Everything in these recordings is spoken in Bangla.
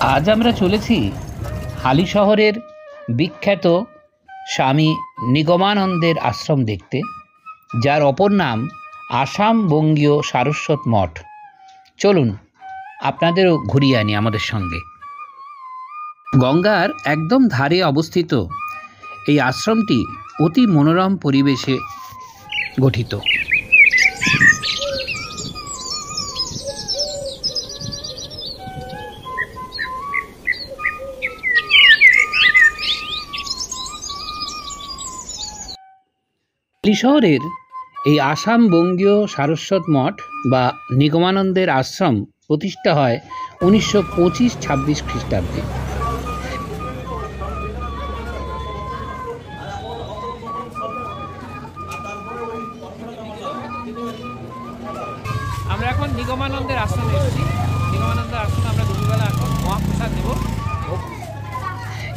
আজ আমরা চলেছি হালি শহরের বিখ্যাত স্বামী নিগমানন্দের আশ্রম দেখতে, যার অপর নাম আসাম বঙ্গীয় সারস্বত মঠ। চলুন আপনাদেরও ঘুরিয়ে আনি আমাদের সঙ্গে। গঙ্গার একদম ধারে অবস্থিত এই আশ্রমটি অতি মনোরম পরিবেশে গঠিত। শহরের এই আসাম বঙ্গীয় সারস্বত মঠ বা নিগমানন্দের আশ্রম প্রতিষ্ঠা হয় 1925-26 খ্রিস্টাব্দে। আমরা এখন নিগমানন্দের আশ্রমে এসেছি। নিগমানন্দের আশ্রমে আমরা দুপুরবেলা এখন মহাপ্রসাদ দেব।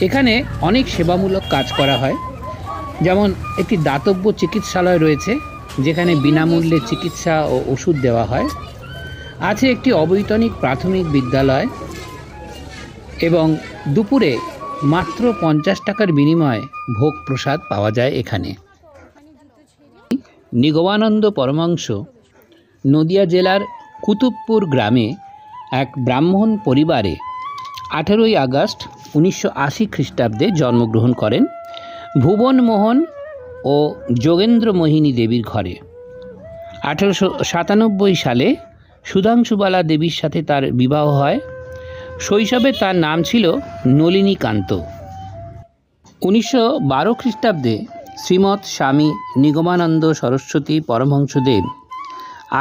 এখানে অনেক সেবামূলক কাজ করা হয়, যেমন একটি দাতব্য চিকিৎসালয় রয়েছে যেখানে বিনামূল্যে চিকিৎসা ও ওষুধ দেওয়া হয়। আছে একটি অবৈতনিক প্রাথমিক বিদ্যালয় এবং দুপুরে মাত্র 50 টাকার বিনিময়ে ভোগ প্রসাদ পাওয়া যায় এখানে। নিগমানন্দ পরমহংস নদিয়া জেলার কুতুবপুর গ্রামে এক ব্রাহ্মণ পরিবারে 18ই আগস্ট 1980 খ্রিস্টাব্দে জন্মগ্রহণ করেন ভুবন মোহন ও যোগেন্দ্র মোহিনী দেবীর ঘরে। 1897 সালে সুধাংশুবালা দেবীর সাথে তার বিবাহ হয়। শৈশবে তার নাম ছিল নলিনীকান্ত। 1912 খ্রিস্টাব্দে শ্রীমৎ স্বামী নিগমানন্দ সরস্বতী পরমহংসদেব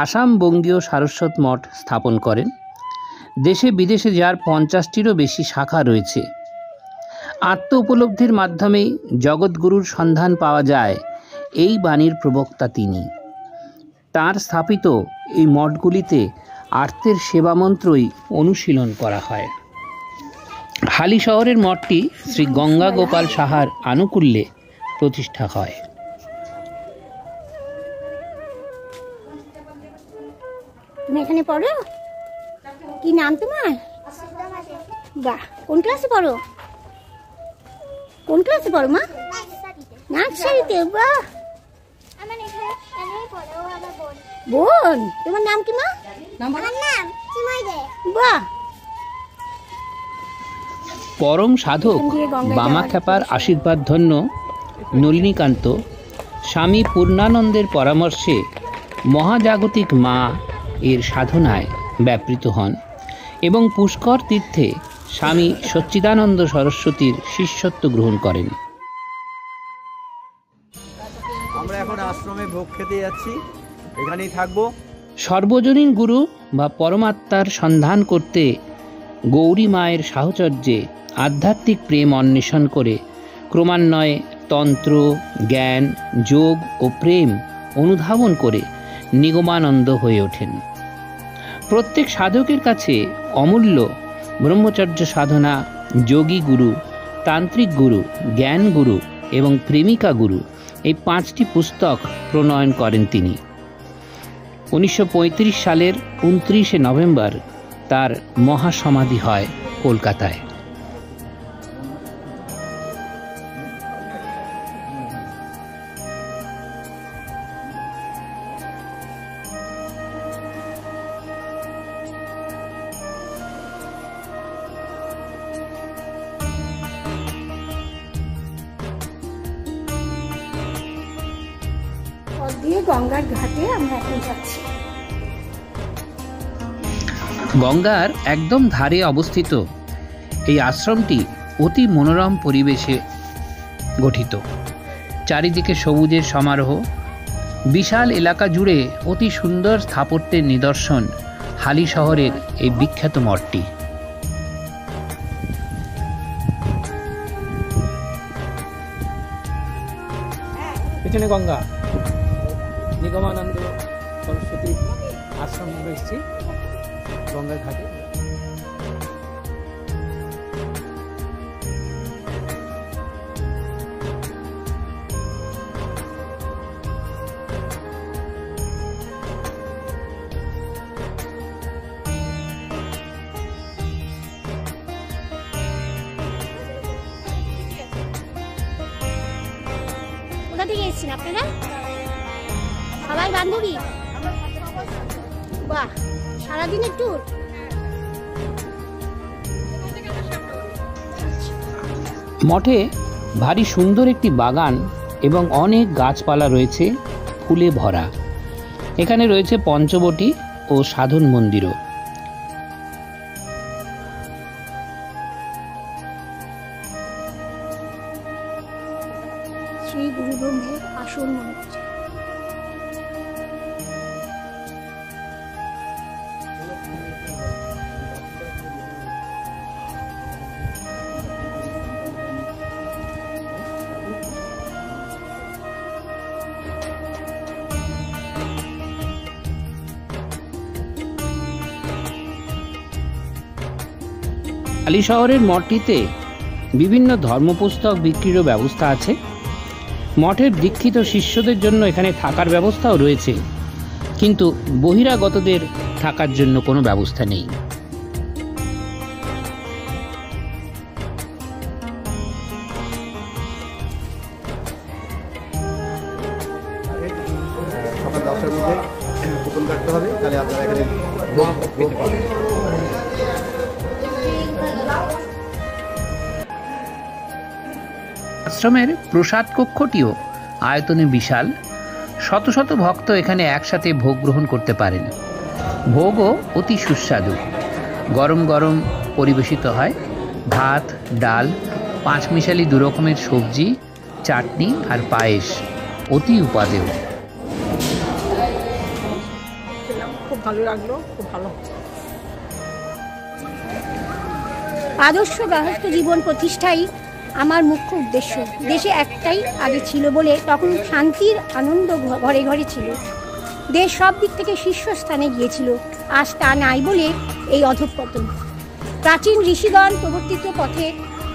আসাম বঙ্গীয় সারস্বত মঠ স্থাপন করেন। দেশে বিদেশে যার 50টিরও বেশি শাখা রয়েছে। আত্ম উপলব্ধির মাধ্যমেই জগৎগুরুর সন্ধান পাওয়া যায়, এই বাণীর প্রবক্তা তিনি। তাঁর স্থাপিত এই মঠগুলিতে আর্তের সেবা মন্ত্রই অনুশীলন করা হয়। হালি শহরের মঠটি শ্রী গঙ্গা গোপাল সাহার আনুকূল্যে প্রতিষ্ঠা হয়। তুমি এখানে পড়ো? কি নাম তোমার? বাহ, কোন ক্লাসে পড়ো? কোন ক্লাসে পড়ো মা? নার্সারিতে। বাহ, বোন। তোমার নাম কি মা? বাহ। পরম সাধক বামাখ্যাপার আশীর্বাদ ধন্য নলিনীকান্ত স্বামী পূর্ণানন্দের পরামর্শে মহাজাগতিক মা এর সাধনায় ব্যাপৃত হন এবং পুষ্কর তীর্থে স্বামী সচ্চিদানন্দ সরস্বতীর শিষ্যত্ব গ্রহণ করেন। আমরা এখন আশ্রমে ভোগ খেতে যাচ্ছি, এখানেই থাকবো। সর্বজনীন গুরু বা পরমাত্মার সন্ধান করতে গৌরী মায়ের সাহচর্যে আধ্যাত্মিক প্রেম অন্বেষণ করে ক্রমান্বয়ে তন্ত্র, জ্ঞান, যোগ ও প্রেম অনুধাবন করে নিগমানন্দ হয়ে ওঠেন। প্রত্যেক সাধকের কাছে অমূল্য ব্রহ্মচর্য সাধনা, যোগী গুরু, তান্ত্রিক গুরু, জ্ঞান গুরু এবং প্রেমিকা গুরু এই 5টি পুস্তক প্রণয়ন করেন তিনি। 1935 সালের 29শে নভেম্বর তার মহাসমাধি হয় কলকাতায়। গঙ্গার ঘাটে আমরা এখন যাচ্ছি। গঙ্গার একদম ধারে অবস্থিত এই আশ্রমটি অতি মনোরম পরিবেশে গঠিত। চারিদিকে সবুজের সমারোহ, বিশাল এলাকা জুড়ে অতি সুন্দর স্থাপত্যের নিদর্শন হালি শহরের এই বিখ্যাত মঠটি। পেছনে গঙ্গা, নিগমানন্দ সরস্বতী আশ্রম এসেছি গঙ্গার ঘাটে। থেকে এসেছেন আপনারা? সবাই বান্ধবী? বাহ, সারাদিনের ট্যুর। মঠে ভারী সুন্দর একটি বাগান এবং অনেক গাছপালা রয়েছে, ফুলে ভরা। এখানে রয়েছে পঞ্চবটী ও সাধন মন্দিরও। শ্রী গুরু ব্রহ্মের আসন মনে হচ্ছে। কালী শহরের মঠটিতে বিভিন্ন ধর্মপুস্তক বিক্রিরও ব্যবস্থা আছে। মঠের দীক্ষিত শিষ্যদের জন্য এখানে থাকার ব্যবস্থাও রয়েছে, কিন্তু বহিরাগতদের থাকার জন্য কোনো ব্যবস্থা নেই। সকাল 10টার মধ্যে কুপন কাটতে হবে, তাহলে আপনারা এখানে ভোগ পেতে পারবেন। আশ্রমের প্রসাদ কক্ষটিও আয়তনে বিশাল। শত শত ভক্ত এখানে একসাথে ভোগ গ্রহণ করতে পারেন। ভোগও অতি সুস্বাদু, গরম গরম পরিবেশিত হয়। ভাত, ডাল, পাঁচমিশালি 2 রকমের সবজি, চাটনি আর পায়েস অতি উপাদেয়। খুব ভালো লাগলো, খুব ভালো। আদর্শ গৃহস্থ জীবন প্রতিষ্ঠাই আমার মুখ্য উদ্দেশ্য। দেশে একটাই আগে ছিল বলে তখন শান্তির আনন্দ ঘরে ঘরে ছিল। দেশ সব দিক থেকে শীর্ষস্থানে গিয়েছিল, আজ তা নাই বলে এই অধঃপতন। প্রাচীন ঋষিগণ প্রবর্তিত পথে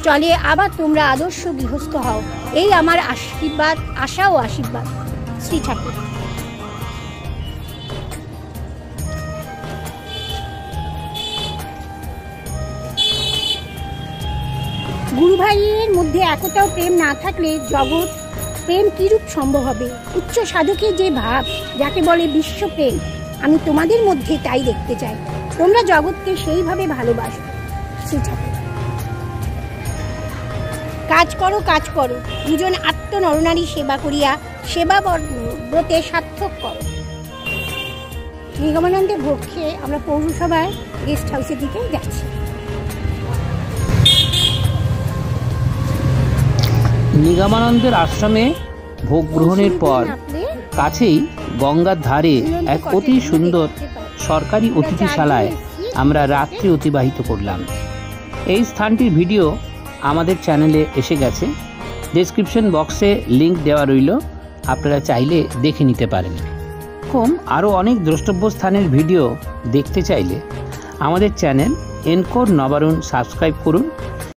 চলে আবার তোমরা আদর্শ গৃহস্থ হও, এই আমার আশীর্বাদ, আশা ও আশীর্বাদ। শ্রী ঠাকুর। গুরু ভাইয়ের মধ্যে এতটাও প্রেম না থাকলে জগৎ প্রেম কিরূপ সম্ভব হবে? উচ্চ সাধকের যে ভাব, যাকে বলে বিশ্বপ্রেম, আমি তোমাদের মধ্যে তাই দেখতে চাই। তোমরা জগৎকে সেইভাবে ভালোবাসো। শ্রী ঠাকুর। কাজ করো, কাজ করো, দুজন আত্ম নরনারী সেবা করিয়া সেবা ব্রতে সার্থক করো। নিগমানন্দে ভোগ খেয়ে আমরা পৌরসভার গেস্ট হাউসের দিকে যাচ্ছি। নিগমানন্দের আশ্রমে ভোগ গ্রহণের পর কাছেই গঙ্গার ধারে এক অতি সুন্দর সরকারি অতিথিশালায় আমরা রাত্রি অতিবাহিত করলাম। এই স্থানটির ভিডিও আমাদের চ্যানেলে এসে গেছে, ডেসক্রিপশন বক্সে লিংক দেওয়া রইল, আপনারা চাইলে দেখে নিতে পারেন। এরকম আরও অনেক দ্রষ্টব্য স্থানের ভিডিও দেখতে চাইলে আমাদের চ্যানেল এনকোর নবারুণ সাবস্ক্রাইব করুন।